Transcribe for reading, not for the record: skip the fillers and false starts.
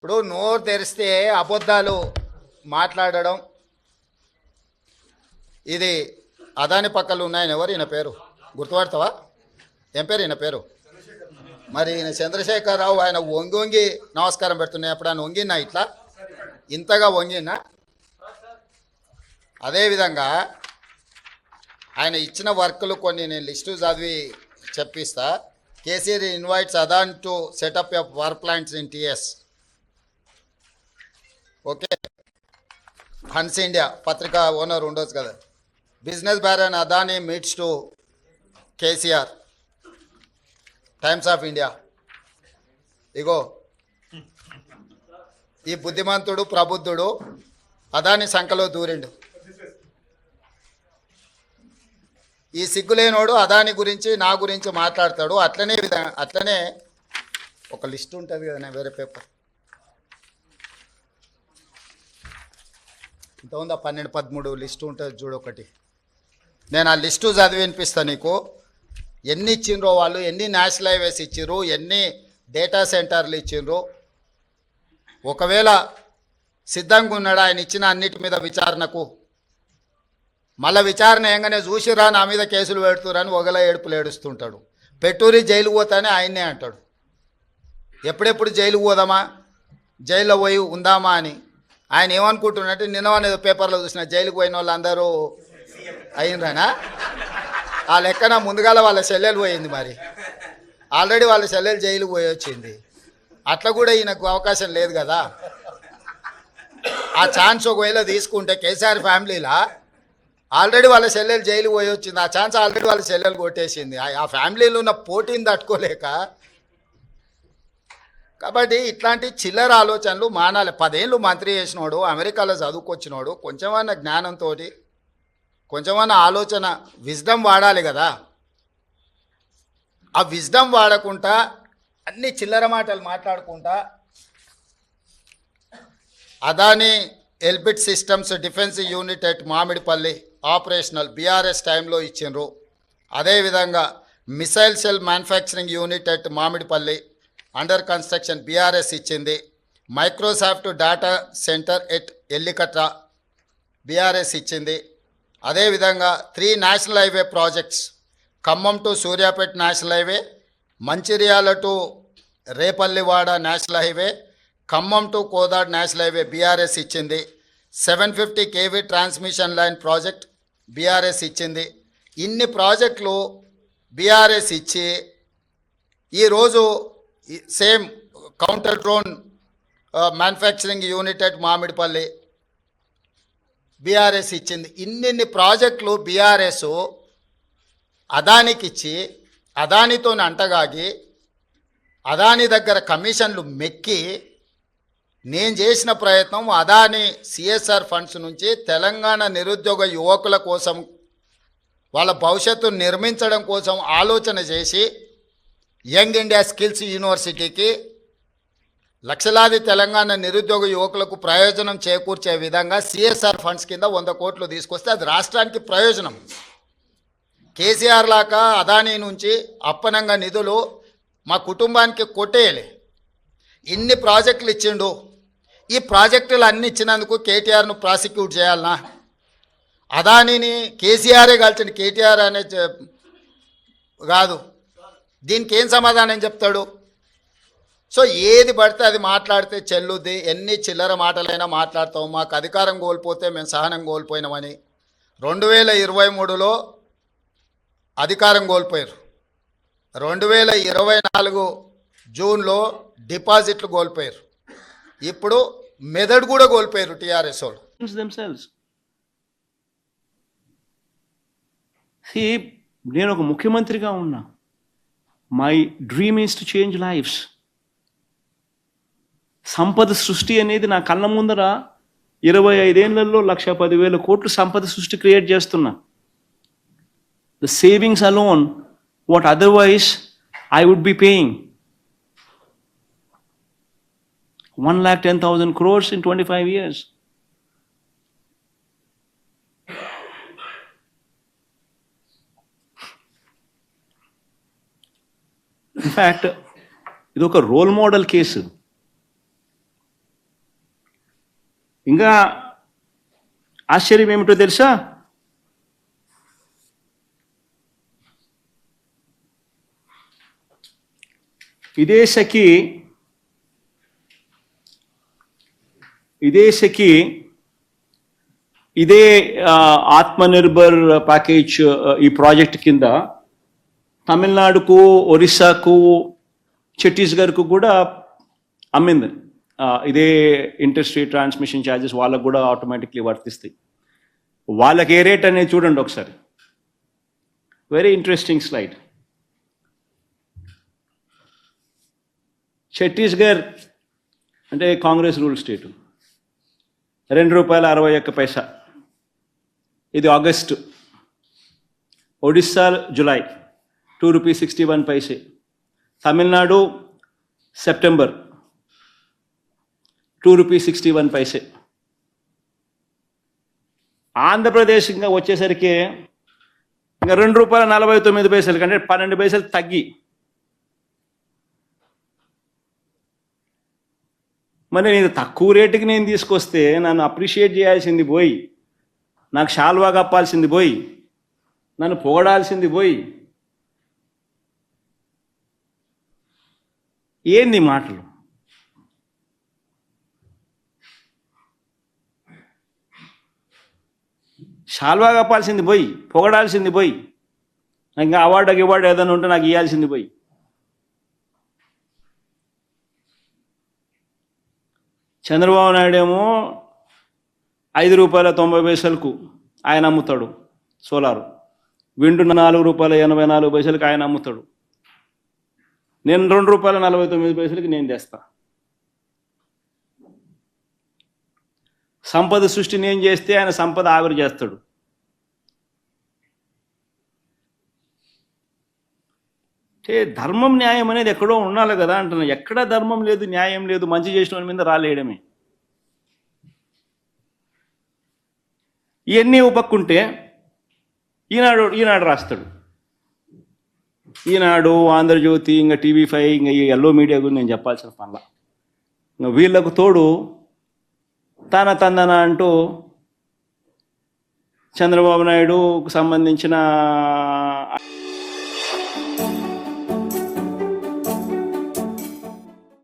ఇప్పుడు నోరు తెరిస్తే అబద్ధాలు మాట్లాడడం, ఇది అదాని పక్కలు ఉన్నాయని ఎవరు ఈయన పేరు గుర్తుపడతావా? ఏం పేరు ఈయన పేరు? మరి ఈయన చంద్రశేఖరరావు. ఆయన వంగి వంగి నమస్కారం పెడుతున్నాయి. ఎప్పుడు ఆయన వంగినా ఇట్లా ఇంతగా వంగినా? అదేవిధంగా ఆయన ఇచ్చిన వర్కులు కొన్ని నేను లిస్టు చదివి చెప్పిస్తా. KCR invites Adani to setup a power plants in TS. Okay, Hans India పత్రికా ఓనర్ ఉండొచ్చు కదా. Business baron Adani meets to KCR, Times of India. ఇగో ఈ బుద్ధిమంతుడు ప్రబుద్ధుడు అదాని సంఖలో దూరిండు. ఈ సిగ్గులేనోడు అదాని గురించి నా గురించి మాట్లాడతాడు. అట్లనే ఒక లిస్ట్ ఉంటుంది కదా, వేరే పేపర్ ఇంత ఉందా, 12-13 లిస్టు ఉంటుంది చూడు ఒకటి. నేను ఆ లిస్టు చదివి వినిపిస్తాను నీకు. ఎన్ని ఇచ్చిండ్రో వాళ్ళు, ఎన్ని నేషనల్ హైవేస్ ఇచ్చిర్రు, ఎన్ని డేటా సెంటర్లు ఇచ్చిండ్రు. ఒకవేళ సిద్ధంగా ఉన్నాడు ఆయన ఇచ్చిన అన్నిటి మీద విచారణకు, మళ్ళీ విచారణ ఏంగానే చూసిరా నా మీద కేసులు పెడుతురని ఒకలా ఏడుపులు ఏడుస్తుంటాడు. పెట్టూరి జైలుకు పోతానే ఆయన్నే అంటాడు. ఎప్పుడెప్పుడు జైలుకు పోదామా, జైల్లో పోయి ఉందామా అని ఆయన ఏమనుకుంటున్నట్టు. నిన్నవనేదో పేపర్లో చూసిన జైలుకు పోయిన వాళ్ళు అందరూ అయిందనా? ఆ లెక్కన ముందుగాల వాళ్ళ చెల్లెలు పోయింది. మరి ఆల్రెడీ వాళ్ళ చెల్లెలు జైలుకు పోయి వచ్చింది. అట్లా కూడా ఈయనకు అవకాశం లేదు కదా. ఆ ఛాన్స్ ఒకవేళ తీసుకుంటే కేసీఆర్ ఫ్యామిలీలా ఆల్రెడీ వాళ్ళ చెల్లెలు జైలు పోయి వచ్చింది. ఆ ఛాన్స్ ఆల్రెడీ వాళ్ళ చెల్లెలు కొట్టేసింది. ఆ ఫ్యామిలీలో ఉన్న పోటీని తట్టుకోలేక. కాబట్టి ఇట్లాంటి చిల్లర ఆలోచనలు మానాలి. 10 ఏళ్ళు మంత్రి చేసినోడు, అమెరికాలో చదువుకొచ్చినోడు, కొంచెమన్నా జ్ఞానంతో, కొంచెమన్నా ఆలోచన, విజ్డమ్ వాడాలి కదా. ఆ విజ్డమ్ వాడకుండా అన్ని చిల్లర మాటలు మాట్లాడుకుంటా Adani Elbit systems defence unit at Mamidipally operational BRS టైంలో ఇచ్చిండ్రు. అదేవిధంగా missile cell manufacturing unit at Mamidipally under construction BRS ఇచ్చింది. Microsoft data center at Ellikatta BRS ఇచ్చింది. అదేవిధంగా 3 national highway projects, Khammam to Suryapet national highway, Mancherial to Repallewada national highway, Khammam to Kodad national highway BRS ఇచ్చింది. 750 kV transmission line project BRS ఇచ్చింది. ఇన్ని ప్రాజెక్టులు BRS ఇచ్చి ఈరోజు same counter drone manufacturing unit at Mamidipalli BRS ఇచ్చింది. ఇన్ని ప్రాజెక్టులు బీఆర్ఎస్ అదానికి ఇచ్చి అదానితో అంటగాగి అదాని దగ్గర కమిషన్లు మెక్కి నేను చేసిన ప్రయత్నం అదాని సిఎస్ఆర్ ఫండ్స్ నుంచి తెలంగాణ నిరుద్యోగ యువకుల కోసం, వాళ్ళ భవిష్యత్తును నిర్మించడం కోసం ఆలోచన చేసి యంగ్ ఇండియా స్కిల్స్ యూనివర్సిటీకి లక్షలాది తెలంగాణ నిరుద్యోగ యువకులకు ప్రయోజనం చేకూర్చే విధంగా సిఎస్ఆర్ ఫండ్స్ కింద 100 కోట్లు తీసుకొస్తే అది రాష్ట్రానికి ప్రయోజనం. కేసీఆర్ లాగా అదానీ నుంచి అప్పనంగా నిధులు మా కుటుంబానికి కొట్టేయలే. ఇన్ని ప్రాజెక్టులు ఇచ్చిండు. ఈ ప్రాజెక్టులు అన్ని ఇచ్చినందుకు కేటీఆర్ను ప్రాసిక్యూట్ చేయాలనా? అదానీని కేసీఆరే కలిసిండు, కేటీఆర్ అనే కాదు. దీనికి ఏం సమాధానం చెప్తాడు? సో ఏది పడితే అది మాట్లాడితే చెల్లుద్ది. ఎన్ని చిల్లర మాటలైనా మాట్లాడతాం. మాకు అధికారం కోల్పోతే మేము సహనం కోల్పోయినామని 2023లో అధికారం కోల్పోయారు. 2024 జూన్లో డిపాజిట్లు కోల్పోయారు. ఇప్పుడు మెదడు కూడా కోల్పోయారు టీఆర్ఎస్ వాళ్ళు. నేను ఒక ముఖ్యమంత్రిగా ఉన్నా. My dream is to change lifes. సంపద సృష్టి అనేది నా కళ్ళ ముందర 25 ఏళ్లలో 1,10,000 కోట్లు సంపద సృష్టి క్రియేట్ చేస్తున్నా. The savings alone, what otherwise I would be paying. 1,10,000 crores in 25 years. In fact, ఇది ఒక రోల్ మోడల్ కేసు. ఇంకా ఆశ్చర్యం ఏమిటో తెలుసా? ఇదే సఖి ఇదే ఆత్మనిర్భర్ ప్యాకేజ్ ఈ ప్రాజెక్ట్ కింద తమిళనాడుకు, ఒరిస్సాకు, ఛత్తీస్గఢ్కు కూడా అమ్మింది. ఇదే ఇంటర్స్టేట్ ట్రాన్స్మిషన్ ఛార్జెస్ వాళ్ళకు కూడా ఆటోమేటిక్లీ వర్తిస్తాయి. వాళ్ళకి ఏ రేట్ అనేది చూడండి ఒకసారి. Very interesting slide. ఛత్తీస్గఢ్ అంటే కాంగ్రెస్ రూల్ స్టేటు, ₹2.61. ఇది August. Odisha July ₹2.61. Tamil Nadu September ₹2.61. Andhra Pradesh ఇంకా వచ్చేసరికి ఇంకా ₹2.49 కంటే 12 పైసలు తగ్గి. మరి నేను తక్కువ రేటుకి నేను తీసుకొస్తే నన్ను అప్రిషియేట్ చేయాల్సింది పోయి, నాకు శాల్వా కప్పాల్సింది పోయి, నన్ను పొగడాల్సింది పోయి, ఏంది మాటలు? శాల్వా కప్పాల్సింది పోయి, పొగడాల్సింది పోయి, ఇంకా అవార్డు ఏదైనా ఉంటే నాకు ఇవ్వాల్సింది పోయి. చంద్రబాబు నాయుడు ఏమో ₹5.90 ఆయన అమ్ముతాడు సోలారు. విండు ₹4.84 ఆయన అమ్ముతాడు. నేను ₹2.49 నేను తెస్తా. సంపద సృష్టి నేను చేస్తే ఆయన సంపద ఆవిరి చేస్తాడు. అంటే ధర్మం న్యాయం అనేది ఎక్కడో ఉండాలి కదా అంటున్నా. ఎక్కడ ధర్మం లేదు, న్యాయం లేదు, మంచి చేసిన వాళ్ళ మీద రాలేయడమే. ఇవన్నీ ఉపక్కుంటే ఈనాడు రాస్తాడు. ఈనాడు, ఆంధ్రజ్యోతి, ఇంకా TV5, ఇంకా ఈ ఎల్లో మీడియా గురించి నేను చెప్పాల్సిన పనుల. ఇంకా వీళ్ళకు తోడు తందన అంటూ చంద్రబాబు నాయుడుకు సంబంధించిన